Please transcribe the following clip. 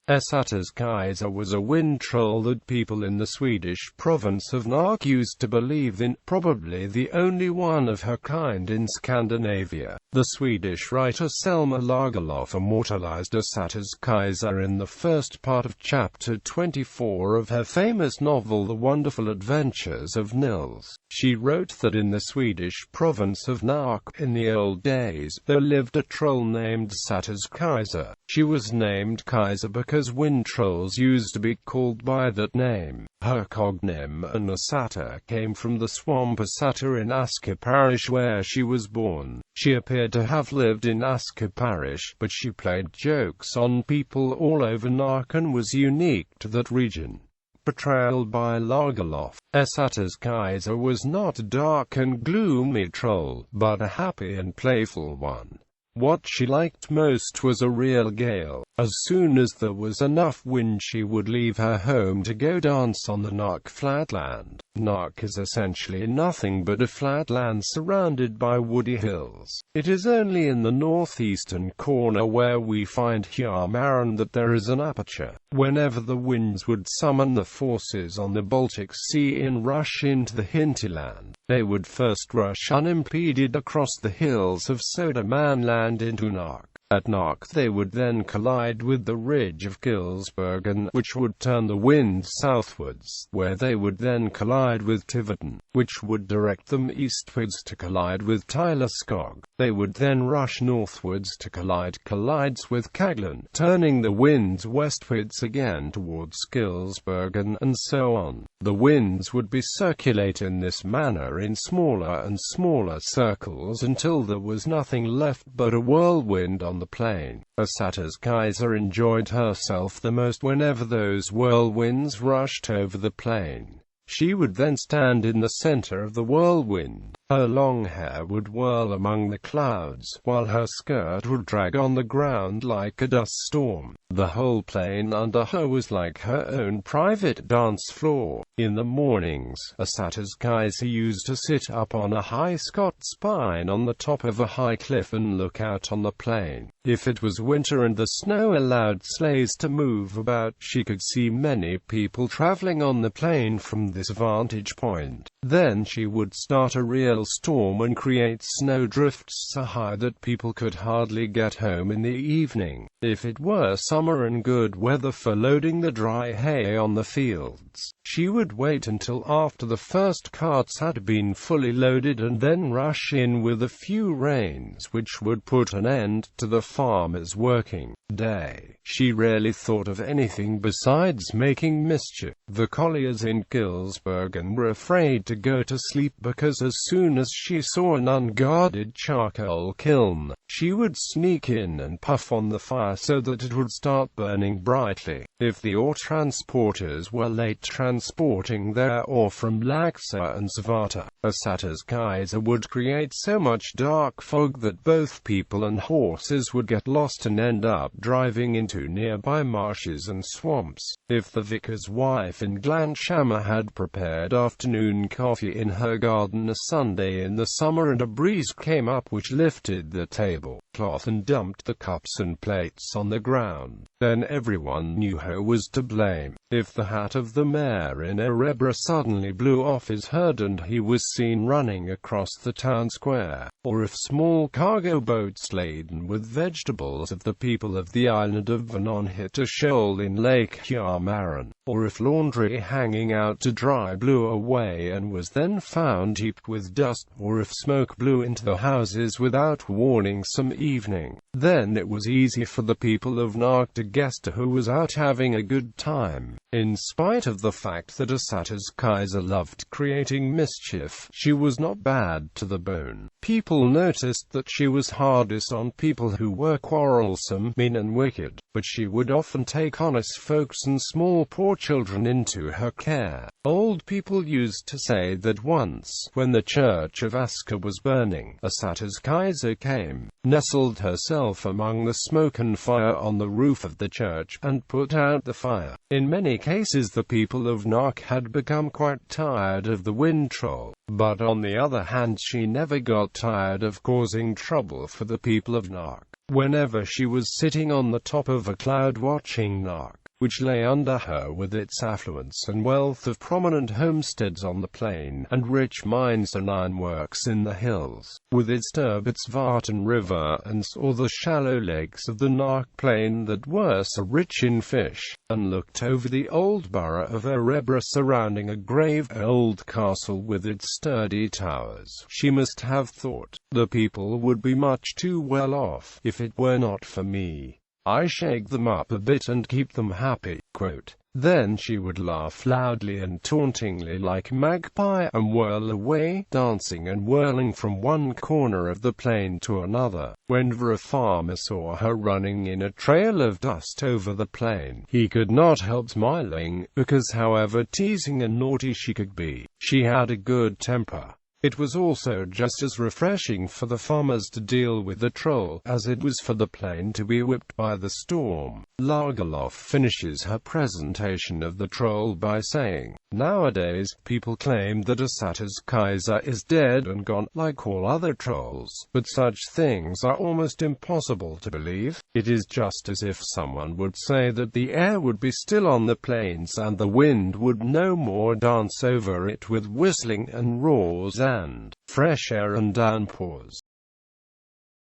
Ysätters-Kajsa was a wind troll that people in the Swedish province of Närke used to believe in, probably the only one of her kind in Scandinavia. The Swedish writer Selma Lagerlöf immortalized Ysätters-Kajsa in the first part of chapter 24 of her famous novel The Wonderful Adventures of Nils. She wrote that in the Swedish province of Närke, in the old days, there lived a troll named Ysätters-Kajsa. She was named Kajsa because wind trolls used to be called by that name. Her cognomen Ysätter came from the swamp Ysätter in Asker parish where she was born. She appeared to have lived in Asker parish, but she played jokes on people all over Närke and was unique to that region. Portrayal by Lagerlöf, Ysätters-Kajsa was not a dark and gloomy troll, but a happy and playful one. What she liked most was a real gale. As soon as there was enough wind she would leave her home to go dance on the Närke flatland. Närke is essentially nothing but a flatland surrounded by woody hills. It is only in the northeastern corner where we find Ysätters that there is an aperture. Whenever the winds would summon the forces on the Baltic Sea and rush into the hinterland, they would first rush unimpeded across the hills of Södermanland into Närke. At Närke they would then collide with the ridge of Kilsbergen, which would turn the wind southwards, where they would then collide with Tiverton, which would direct them eastwards to collide with Tyleskog. They would then rush northwards to collides with Kaglan, turning the winds westwards again towards Kilsbergen, and so on. The winds would be circulate in this manner in smaller and smaller circles until there was nothing left but a whirlwind on the plain. Ysätters-Kajsa enjoyed herself the most whenever those whirlwinds rushed over the plain. She would then stand in the center of the whirlwind. Her long hair would whirl among the clouds, while her skirt would drag on the ground like a dust storm. The whole plain under her was like her own private dance floor. In the mornings, Ysätters-Kajsa used to sit up on a high Scots pine on the top of a high cliff and look out on the plain. If it was winter and the snow allowed sleighs to move about, she could see many people traveling on the plain from this vantage point. Then she would start a real storm and create snowdrifts so high that people could hardly get home in the evening. If it were summer and good weather for loading the dry hay on the fields, she would wait until after the first carts had been fully loaded and then rush in with a few rains which would put an end to the farmer's working day. She rarely thought of anything besides making mischief. The colliers in Kilsbergen were afraid to go to sleep because as soon as she saw an unguarded charcoal kiln, she would sneak in and puff on the fire so that it would start burning brightly. If the ore transporters were late transporting their ore from Laxå and Svarta, Ysätters-Kajsa would create so much dark fog that both people and horses would get lost and end up driving into nearby marshes and swamps. If the vicar's wife in Glanshammar had prepared afternoon coffee in her garden a Sunday in the summer and a breeze came up which lifted the tablecloth and dumped the cups and plates on the ground, then everyone knew her was to blame. If the hat of the mayor in Örebro suddenly blew off his head and he was seen running across the town square, or if small cargo boats laden with vegetables of the people of the island of Vanon hit a shoal in Lake Ysätters, or if laundry hanging out to dry blew away and was then found heaped with dust, or if smoke blew into the houses without warning some evening, then it was easy for the people of Närke to guess who was out having a good time. In spite of the fact that Ysätters-Kajsa loved creating mischief, she was not bad to the bone. People noticed that she was hardest on people who were quarrelsome, mean and wicked, but she would often take honest folks and small poor children into her care. Old people used to say that once, when the church of Asker was burning, Ysätters-Kajsa came, nestled herself among the smoke and fire on the roof of the church, and put out the fire. In many cases the people of Närke had become quite tired of the wind troll, but on the other hand she never got tired of causing trouble for the people of Närke. whenever she was sitting on the top of a cloud watching Närke, which lay under her with its affluence and wealth of prominent homesteads on the plain, and rich mines and ironworks in the hills, with its turbits Vartan river, and saw the shallow lakes of the Närke plain that were so rich in fish, and looked over the old borough of Örebro surrounding a grave old castle with its sturdy towers, she must have thought, the people would be much too well off, if it were not for me. I shake them up a bit and keep them happy." Quote. Then she would laugh loudly and tauntingly like a magpie, and whirl away, dancing and whirling from one corner of the plain to another. Whenever a farmer saw her running in a trail of dust over the plain, he could not help smiling, because however teasing and naughty she could be, she had a good temper. It was also just as refreshing for the farmers to deal with the troll, as it was for the plain to be whipped by the storm. Lagerlöf finishes her presentation of the troll by saying, "Nowadays, people claim that Ysätters-Kajsa is dead and gone, like all other trolls, but such things are almost impossible to believe. It is just as if someone would say that the air would be still on the plains and the wind would no more dance over it with whistling and roars and fresh air and downpours.